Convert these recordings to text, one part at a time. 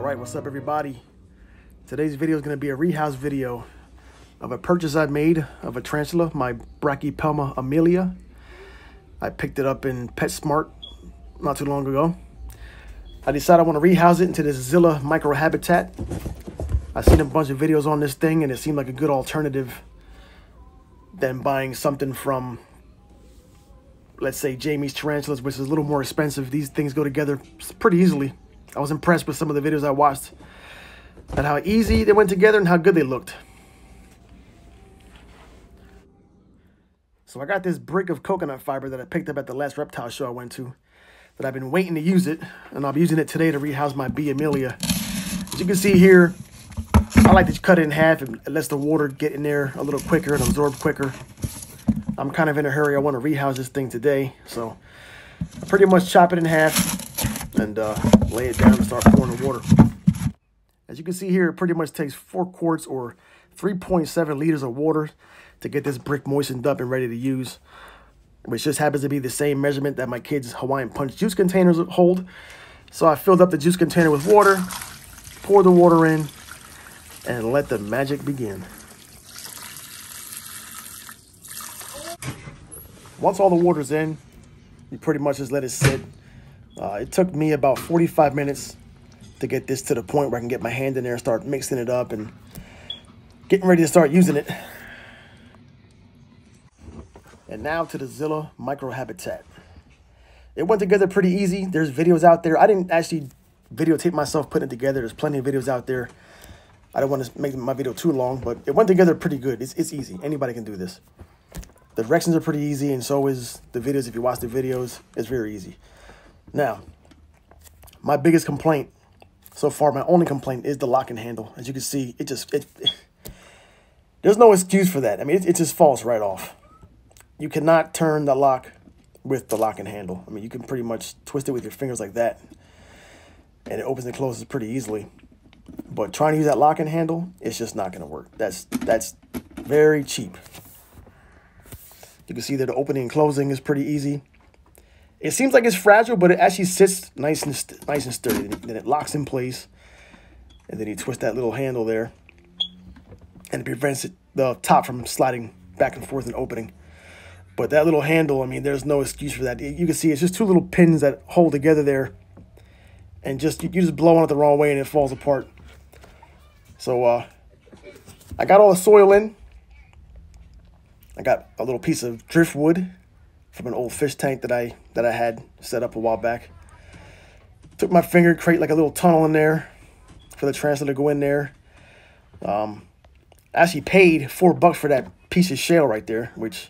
Alright, what's up everybody? Today's video is going to be a rehouse video of a purchase I made of a tarantula, my Brachypelma Emilia. I picked it up in PetSmart not too long ago. I decided I want to rehouse it into this Zilla micro habitat. I've seen a bunch of videos on this thing and it seemed like a good alternative than buying something from, let's say, Jamie's Tarantulas, which is a little more expensive. These things go together pretty easily. I was impressed with some of the videos I watched and how easy they went together and how good they looked. So I got this brick of coconut fiber that I picked up at the last reptile show I went to that I've been waiting to use it, and I'll be using it today to rehouse my B. Emilia. As you can see here, I like to cut it in half. It lets the water get in there a little quicker and absorb quicker. I'm kind of in a hurry. I want to rehouse this thing today, so I pretty much chop it in half and lay it down and start pouring the water. As you can see here, it pretty much takes 4 quarts or 3.7 liters of water to get this brick moistened up and ready to use, which just happens to be the same measurement that my kids' Hawaiian Punch juice containers hold. So I filled up the juice container with water, poured the water in, and let the magic begin. Once all the water's in, you pretty much just let it sit. It took me about 45 minutes to get this to the point where I can get my hand in there and start mixing it up and getting ready to start using it. And now to the Zilla micro habitat. It went together pretty easy. There's videos out there. I didn't actually videotape myself putting it together. There's plenty of videos out there. I don't want to make my video too long, but it went together pretty good. It's easy. Anybody can do this. The directions are pretty easy, and so is the videos. If you watch the videos, it's very easy. Now, my biggest complaint so far, my only complaint, is the locking handle. As you can see, there's no excuse for that. I mean, it just falls right off. You cannot turn the lock with the locking handle. I mean, you can pretty much twist it with your fingers like that, and it opens and closes pretty easily. But trying to use that locking handle, it's just not going to work. That's very cheap. You can see that the opening and closing is pretty easy. It seems like it's fragile, but it actually sits nice and sturdy. Then it locks in place, and then you twist that little handle there, and it prevents the top from sliding back and forth and opening. But that little handle, I mean, there's no excuse for that. You can see it's just 2 little pins that hold together there, and you just blow on it the wrong way and it falls apart. So I got all the soil in. I got a little piece of driftwood from an old fish tank that I had set up a while back. Took my finger, create like a little tunnel in there for the tarantula to go in there. I actually paid $4 for that piece of shale right there, which,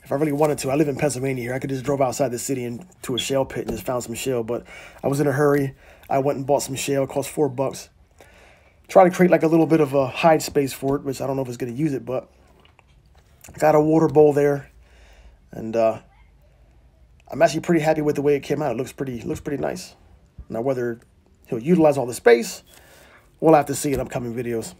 if I really wanted to, I live in Pennsylvania here. I could just drove outside the city and to a shale pit and just found some shale, but I was in a hurry. I went and bought some shale. It cost $4. Try to create like a little bit of a hide space for it, which I don't know if it's going to use it, but I got a water bowl there, and I'm actually pretty happy with the way it came out. It looks pretty nice. Now, whether he'll utilize all the space, we'll have to see in upcoming videos.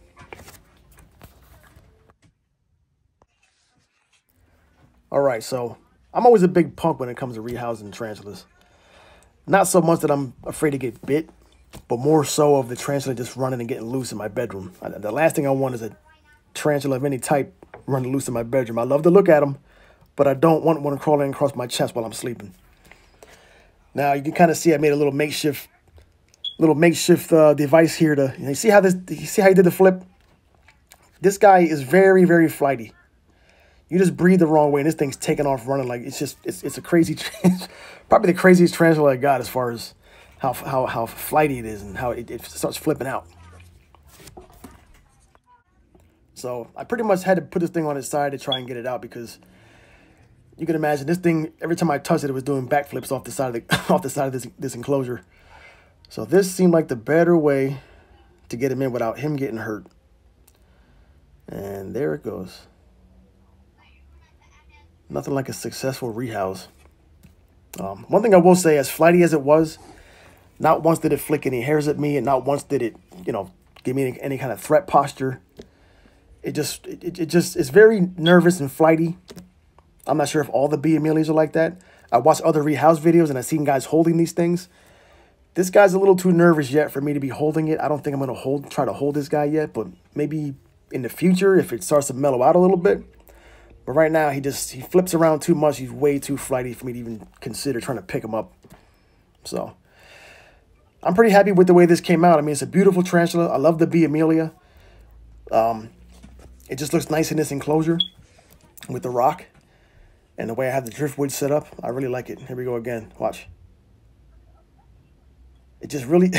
All right, so I'm always a big punk when it comes to rehousing tarantulas. Not so much that I'm afraid to get bit, but more so of the tarantula just running and getting loose in my bedroom. The last thing I want is a tarantula of any type running loose in my bedroom. I love to look at them, but I don't want one crawling across my chest while I'm sleeping. Now you can kind of see I made a little makeshift device here to, you see how he did the flip? This guy is very, very flighty. You just breathe the wrong way and this thing's taking off running like it's a crazy, probably the craziest tarantula I got as far as how flighty it is and how it starts flipping out. So I pretty much had to put this thing on its side to try and get it out, because you can imagine this thing, every time I touched it, it was doing backflips off the side of this enclosure. So this seemed like the better way to get him in without him getting hurt. And there it goes. Nothing like a successful rehouse. One thing I will say, as flighty as it was, not once did it flick any hairs at me, and not once did it, give me any kind of threat posture. It's very nervous and flighty. I'm not sure if all the B. Emilias are like that. I watched other rehouse videos and I've seen guys holding these things, This guy's a little too nervous yet for me to be holding it. I don't think I'm going to try to hold this guy yet, but maybe in the future if it starts to mellow out a little bit. But right now, he flips around too much. He's way too flighty for me to even consider trying to pick him up. So I'm pretty happy with the way this came out. I mean, it's a beautiful tarantula. I love the bee Emilia. It just looks nice in this enclosure with the rock. And the way I have the driftwood set up, I really like it. Here we go again. Watch. It just really,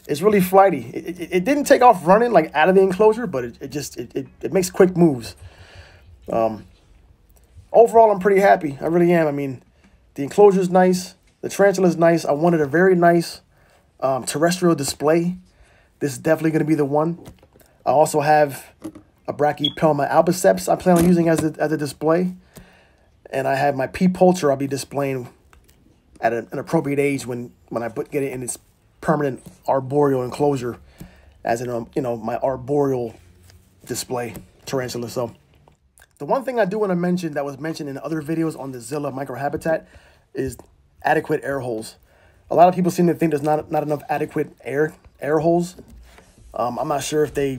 it's really flighty. It didn't take off running like out of the enclosure, but it makes quick moves. Overall, I'm pretty happy. I really am. I mean, the enclosure is nice. The tarantula is nice. I wanted a very nice terrestrial display. This is definitely going to be the one. I also have a Brachypelma albiceps I plan on using as a display. And I have my pea poultry I'll be displaying at an appropriate age when I get it in its permanent arboreal enclosure as an, my arboreal display tarantula. So the one thing I do want to mention that was mentioned in other videos on the Zilla microhabitat is adequate air holes. A lot of people seem to think there's not enough adequate air holes. I'm not sure if they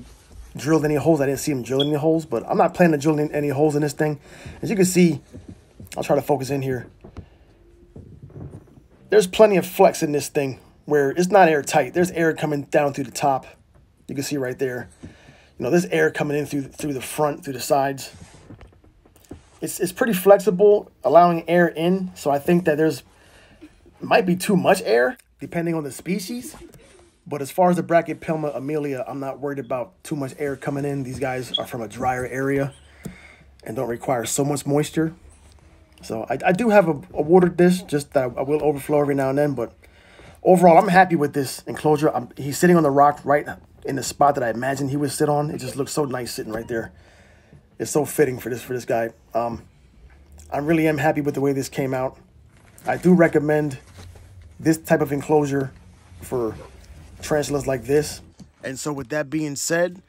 drilled any holes. I didn't see them drilling any holes, but I'm not planning to drill any holes in this thing. As you can see, I'll try to focus in here. There's plenty of flex in this thing where it's not airtight. There's air coming down through the top. You can see right there. There's air coming in through the front, through the sides. It's pretty flexible, allowing air in. So I think that might be too much air, depending on the species. But as far as the Brachypelma Emilia, I'm not worried about too much air coming in. These guys are from a drier area and don't require so much moisture. So I do have a water dish, just that I will overflow every now and then. But overall, I'm happy with this enclosure. He's sitting on the rock right in the spot that I imagined he would sit on. It just looks so nice sitting right there. It's so fitting for this guy. I really am happy with the way this came out. I do recommend this type of enclosure for tarantulas like this. And so with that being said,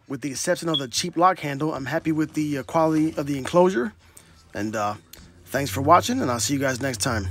with the exception of the cheap lock handle, I'm happy with the quality of the enclosure. And thanks for watching, and I'll see you guys next time.